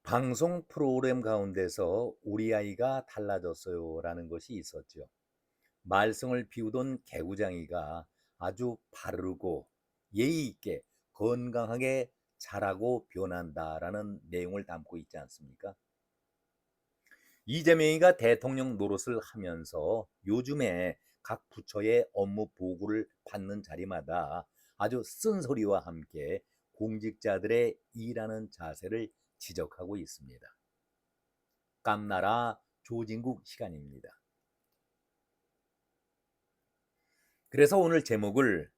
방송 프로그램 가운데서 "우리 아이가 달라졌어요."라는 것이 있었죠. 말썽을 피우던 개구장이가 아주 바르고 예의 있게 건강하게 자라고 변한다라는 내용을 담고 있지 않습니까? 이재명이가 대통령 노릇을 하면서 요즘에 각 부처의 업무 보고를 받는 자리마다 아주 쓴소리와 함께 공직자들의 일하는 자세를 지적하고 있습니다. 깜나라 조진국 시간입니다. 그래서 오늘 제목을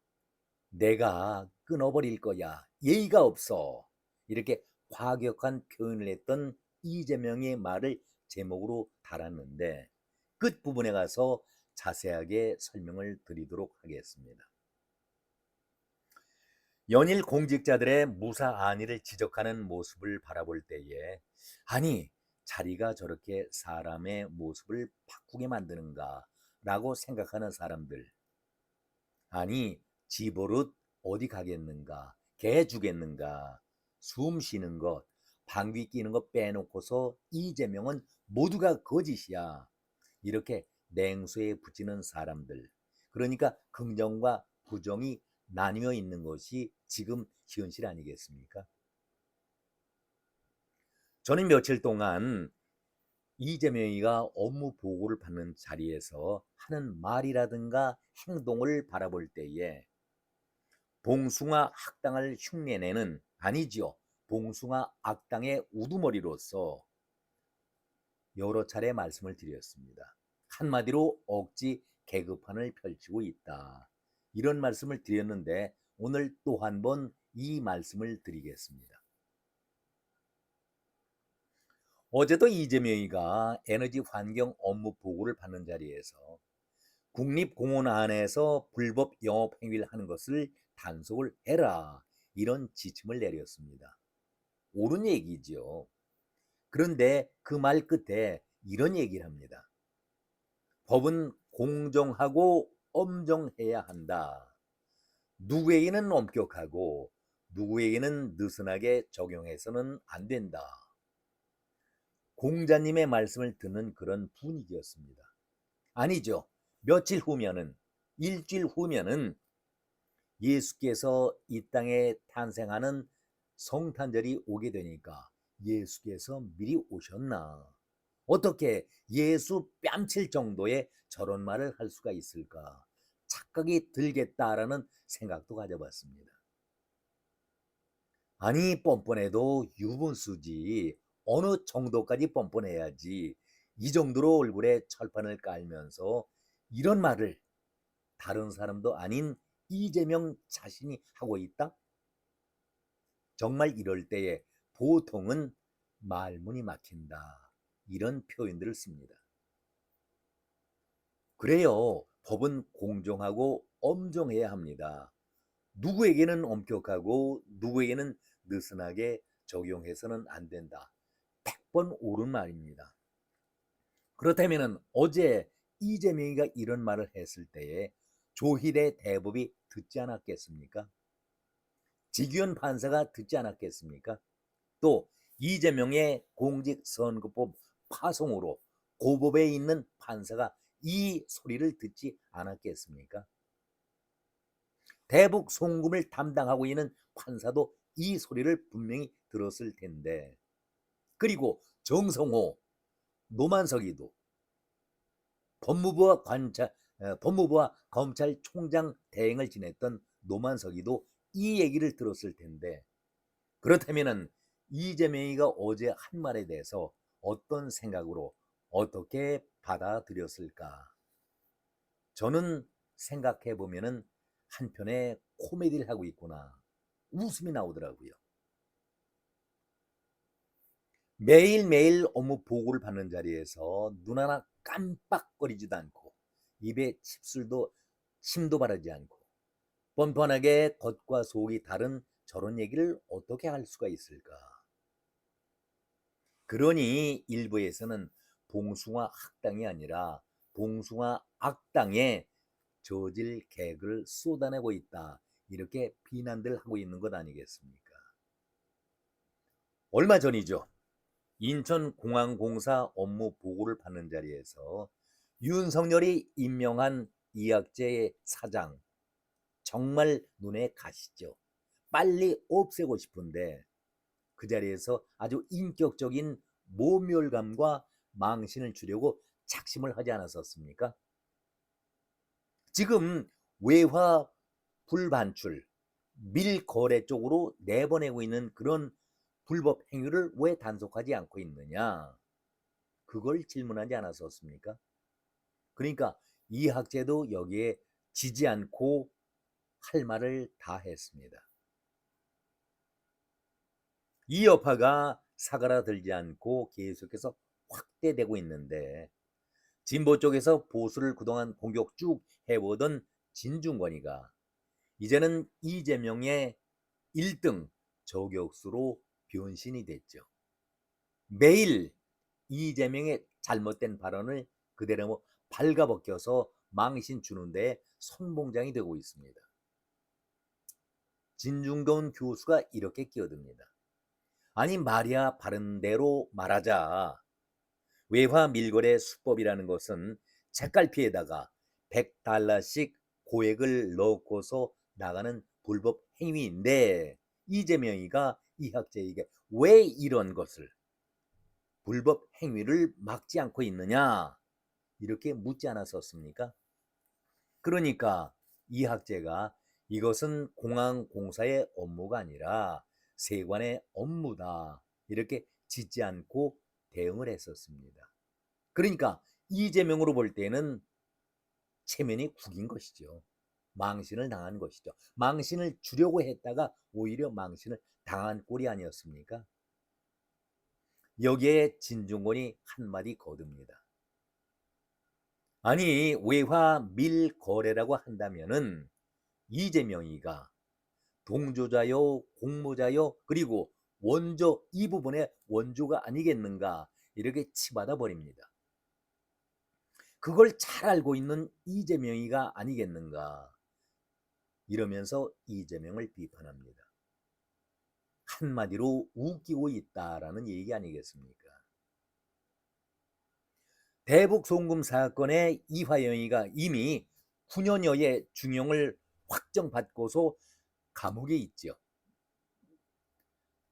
"내가 끊어버릴 거야. 예의가 없어." 이렇게 과격한 표현을 했던 이재명의 말을 제목으로 달았는데 끝부분에 가서 자세하게 설명을 드리도록 하겠습니다. 연일 공직자들의 무사 안위를 지적하는 모습을 바라볼 때에 아니 자리가 저렇게 사람의 모습을 바꾸게 만드는가 라고 생각하는 사람들, 아니 집버릇 어디 가겠는가, 개 주겠는가, 숨 쉬는 것, 방귀 뀌는 것 빼놓고서 이재명은 모두가 거짓이야, 이렇게 냉소에 붙이는 사람들, 그러니까 긍정과 부정이 나뉘어 있는 것이 지금 현실 아니겠습니까? 저는 며칠 동안 이재명이가 업무 보고를 받는 자리에서 하는 말이라든가 행동을 바라볼 때에 봉숭아 학당을 흉내내는, 아니지요, 봉숭아 악당의 우두머리로서 여러 차례 말씀을 드렸습니다. 한마디로 억지 개그판을 펼치고 있다, 이런 말씀을 드렸는데 오늘 또 한 번 이 말씀을 드리겠습니다. 어제도 이재명이가 에너지 환경 업무 보고를 받는 자리에서 국립공원 안에서 불법 영업 행위를 하는 것을 단속을 해라, 이런 지침을 내렸습니다. 옳은 얘기죠. 그런데 그 말 끝에 이런 얘기를 합니다. 법은 공정하고 엄정해야 한다. 누구에게는 엄격하고 누구에게는 느슨하게 적용해서는 안 된다. 공자님의 말씀을 듣는 그런 분위기였습니다. 아니죠. 며칠 후면은, 일주일 후면은 예수께서 이 땅에 탄생하는 성탄절이 오게 되니까 예수께서 미리 오셨나? 어떻게 예수 뺨칠 정도의 저런 말을 할 수가 있을까? 착각이 들겠다라는 생각도 가져봤습니다. 아니 뻔뻔해도 유분수지, 어느 정도까지 뻔뻔해야지 이 정도로 얼굴에 철판을 깔면서 이런 말을 다른 사람도 아닌 이재명 자신이 하고 있다? 정말 이럴 때에 보통은 말문이 막힌다, 이런 표현들을 씁니다. 그래요. 법은 공정하고 엄정해야 합니다. 누구에게는 엄격하고 누구에게는 느슨하게 적용해서는 안 된다. 100번 옳은 말입니다. 그렇다면 어제 이재명이가 이런 말을 했을 때에 조희대 대법이 듣지 않았겠습니까? 지기현 판사가 듣지 않았겠습니까? 또 이재명의 공직선거법 파송으로 고법에 있는 판사가 이 소리를 듣지 않았겠습니까? 대북 송금을 담당하고 있는 판사도 이 소리를 분명히 들었을 텐데, 그리고 정성호, 노만석이도 법무부와 검찰총장 대행을 지냈던 노만석이도 이 얘기를 들었을 텐데, 그렇다면 이재명이가 어제 한 말에 대해서 어떤 생각으로 어떻게 받아들였을까? 저는 생각해 보면은 한편에 코미디를 하고 있구나, 웃음이 나오더라고요. 매일매일 업무 보고를 받는 자리에서 눈 하나 깜빡거리지도 않고 입에 침도 바르지 않고 뻔뻔하게 겉과 속이 다른 저런 얘기를 어떻게 할 수가 있을까? 그러니 일부에서는 봉숭아 학당이 아니라 봉숭아 악당에 저질 개그를 쏟아내고 있다, 이렇게 비난들 하고 있는 것 아니겠습니까? 얼마 전이죠. 인천공항공사 업무 보고를 받는 자리에서 윤석열이 임명한 이학재의 사장, 정말 눈에 가시죠. 빨리 없애고 싶은데 그 자리에서 아주 인격적인 모멸감과 망신을 주려고 작심을 하지 않았었습니까? 지금 외화 불반출, 밀거래 쪽으로 내보내고 있는 그런 불법 행위를 왜 단속하지 않고 있느냐? 그걸 질문하지 않았었습니까? 그러니까 이학재도 여기에 지지 않고 할 말을 다 했습니다. 이 여파가 사그라들지 않고 계속해서 확대되고 있는데 진보 쪽에서 보수를 그동안 공격 쭉 해오던 진중권이가 이제는 이재명의 1등 저격수로 변신이 됐죠. 매일 이재명의 잘못된 발언을 그대로 뭐 발가벗겨서 망신 주는데 선봉장이 되고 있습니다. 진중권 교수가 이렇게 끼어듭니다. 아니 말이야 바른 대로 말하자. 외화 밀거래 수법이라는 것은 책갈피에다가 100달러씩 고액을 넣고서 나가는 불법 행위인데 이재명이가 이학재에게 왜 이런 것을 불법 행위를 막지 않고 있느냐 이렇게 묻지 않았었습니까? 그러니까 이학재가 이것은 공항공사의 업무가 아니라 세관의 업무다 이렇게 짓지 않고 대응을 했었습니다. 그러니까 이재명으로 볼 때는 체면이 구긴 것이죠. 망신을 당한 것이죠. 망신을 주려고 했다가 오히려 망신을 당한 꼴이 아니었습니까? 여기에 진중권이 한마디 거둡니다. 아니 외화 밀거래라고 한다면은 이재명이가 동조자요 공모자요 그리고 원조 이 부분의 원조가 아니겠는가 이렇게 치받아 버립니다. 그걸 잘 알고 있는 이재명이가 아니겠는가 이러면서 이재명을 비판합니다. 한마디로 웃기고 있다라는 얘기 아니겠습니까? 대북 송금 사건의 이화영이가 이미 9년여의 중형을 확정받고서 감옥에 있죠.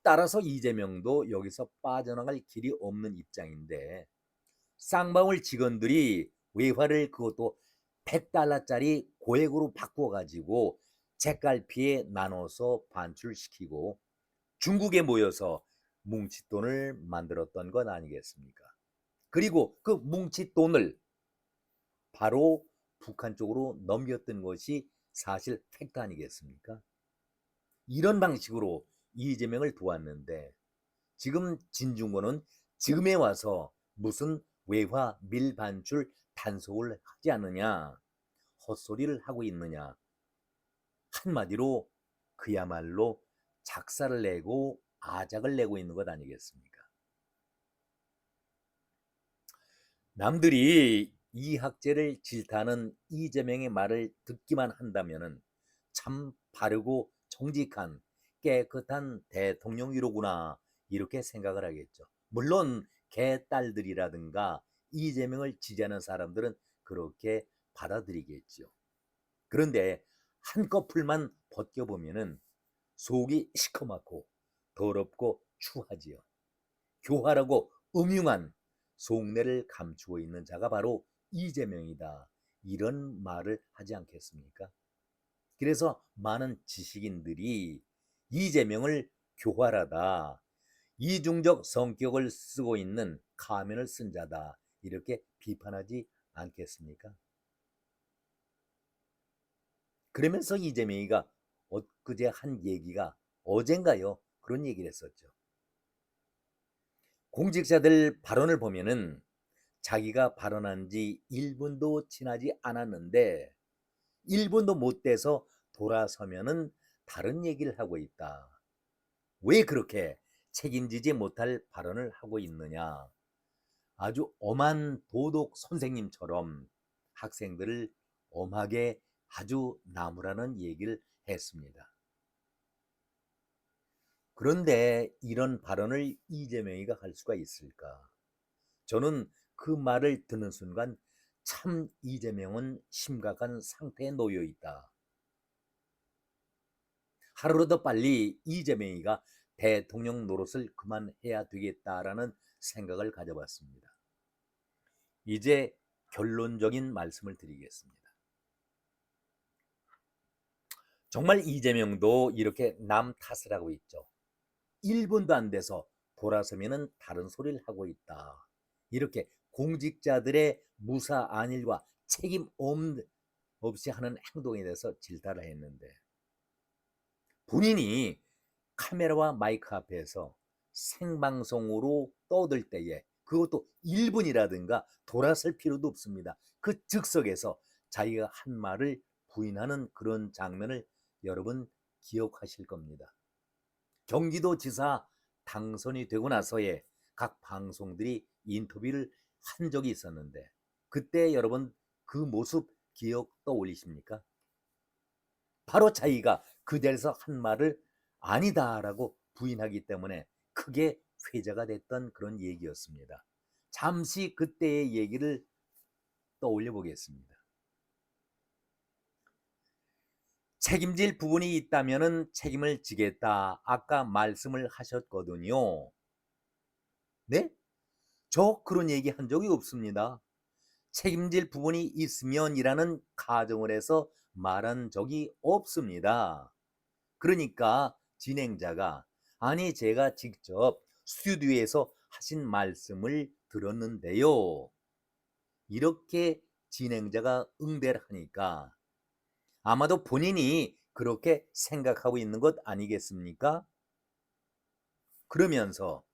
따라서 이재명도 여기서 빠져나갈 길이 없는 입장인데 쌍방울 직원들이 외화를 그것도 100달러짜리 고액으로 바꿔가지고 잭갈피에 나눠서 반출시키고 중국에 모여서 뭉칫돈을 만들었던 것 아니겠습니까? 그리고 그 뭉칫돈을 바로 북한 쪽으로 넘겼던 것이 사실 팩트 아니겠습니까? 이런 방식으로 이재명을 도왔는데 지금 진중권은 지금에 와서 무슨 외화 밀반출 단속을 하지 않느냐 헛소리를 하고 있느냐 한마디로 그야말로 작사를 내고 아작을 내고 있는 것 아니겠습니까? 남들이 이학재를 질타하는 이재명의 말을 듣기만 한다면 참 바르고 정직한 깨끗한 대통령이로구나 이렇게 생각을 하겠죠. 물론 개딸들이라든가 이재명을 지지하는 사람들은 그렇게 받아들이겠죠. 그런데 한꺼풀만 벗겨보면 속이 시커멓고 더럽고 추하지요. 교활하고 음흉한 속내를 감추고 있는 자가 바로 이재명이다. 이런 말을 하지 않겠습니까? 그래서 많은 지식인들이 이재명을 교활하다, 이중적 성격을 쓰고 있는 가면을 쓴 자다. 이렇게 비판하지 않겠습니까? 그러면서 이재명이가 엊그제 한 얘기가 어젠가요? 그런 얘기를 했었죠. 공직자들 발언을 보면은 자기가 발언한 지 1분도 지나지 않았는데 1분도 못 돼서 돌아서면은 다른 얘기를 하고 있다. 왜 그렇게 책임지지 못할 발언을 하고 있느냐. 아주 엄한 도덕 선생님처럼 학생들을 엄하게 아주 나무라는 얘기를 했습니다. 그런데 이런 발언을 이재명이가 할 수가 있을까? 저는 그 말을 듣는 순간 참 이재명은 심각한 상태에 놓여 있다. 하루라도 빨리 이재명이가 대통령 노릇을 그만해야 되겠다라는 생각을 가져봤습니다. 이제 결론적인 말씀을 드리겠습니다. 정말 이재명도 이렇게 남 탓을 하고 있죠. 1분도 안 돼서 돌아서면은 다른 소리를 하고 있다. 이렇게 공직자들의 무사 안일과 책임 없이 하는 행동에 대해서 질타를 했는데, 본인이 카메라와 마이크 앞에서 생방송으로 떠들 때에 그것도 1분이라든가 돌아설 필요도 없습니다. 그 즉석에서 자기가 한 말을 부인하는 그런 장면을 여러분 기억하실 겁니다. 경기도지사 당선이 되고 나서에 각 방송들이 인터뷰를 한 적이 있었는데, 그때 여러분 그 모습 기억 떠올리십니까? 바로 자기가 그 자리에서 한 말을 아니다라고 부인하기 때문에 크게 회자가 됐던 그런 얘기였습니다. 잠시 그때의 얘기를 떠올려 보겠습니다. 책임질 부분이 있다면 책임을 지겠다. 아까 말씀을 하셨거든요. 네? 저 그런 얘기 한 적이 없습니다. 책임질 부분이 있으면이라는 가정을 해서 말한 적이 없습니다. 그러니까 진행자가 아니 제가 직접 스튜디오에서 하신 말씀을 들었는데요. 이렇게 진행자가 응대를 하니까 아마도 본인이 그렇게 생각하고 있는 것 아니겠습니까? 그러면서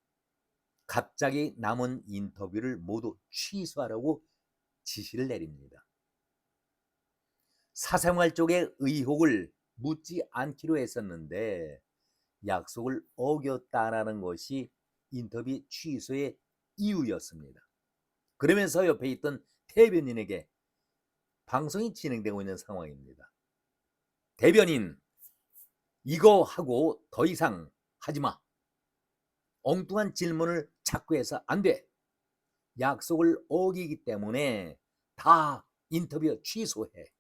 갑자기 남은 인터뷰를 모두 취소하라고 지시를 내립니다. 사생활 쪽의 의혹을 묻지 않기로 했었는데 약속을 어겼다라는 것이 인터뷰 취소의 이유였습니다. 그러면서 옆에 있던 대변인에게 방송이 진행되고 있는 상황입니다. 대변인, 이거 하고 더 이상 하지 마. 엉뚱한 질문을 자꾸 해서 안 돼. 약속을 어기기 때문에 다 인터뷰 취소해.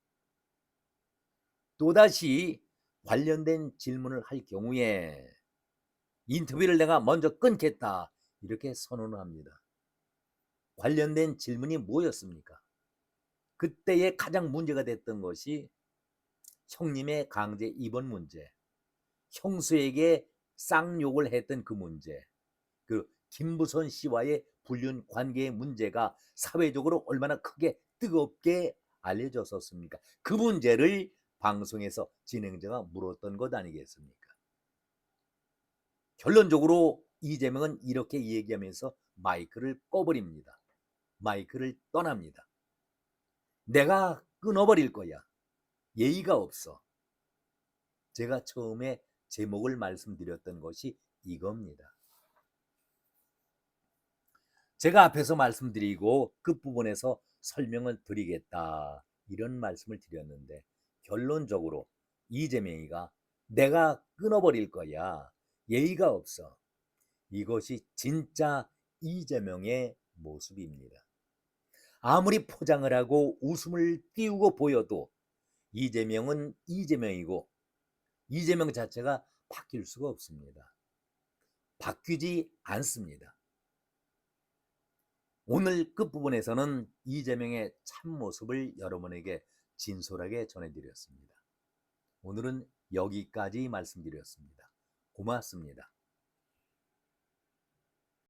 또다시 관련된 질문을 할 경우에 인터뷰를 내가 먼저 끊겠다. 이렇게 선언을 합니다. 관련된 질문이 뭐였습니까? 그때에 가장 문제가 됐던 것이 형님의 강제 입원 문제, 형수에게 쌍욕을 했던 그 문제, 그 김부선 씨와의 불륜 관계의 문제가 사회적으로 얼마나 크게 뜨겁게 알려졌었습니까? 그 문제를 방송에서 진행자가 물었던 것 아니겠습니까? 결론적으로 이재명은 이렇게 얘기하면서 마이크를 꺼버립니다. 마이크를 떠납니다. 내가 끊어버릴 거야. 예의가 없어. 제가 처음에 제목을 말씀드렸던 것이 이겁니다. 제가 앞에서 말씀드리고 끝부분에서 설명을 드리겠다 이런 말씀을 드렸는데, 결론적으로 이재명이가 내가 끊어버릴 거야. 예의가 없어. 이것이 진짜 이재명의 모습입니다. 아무리 포장을 하고 웃음을 띄우고 보여도 이재명은 이재명이고 이재명 자체가 바뀔 수가 없습니다. 바뀌지 않습니다. 오늘 끝부분에서는 이재명의 참모습을 여러분에게 진솔하게 전해드렸습니다. 오늘은 여기까지 말씀드렸습니다. 고맙습니다.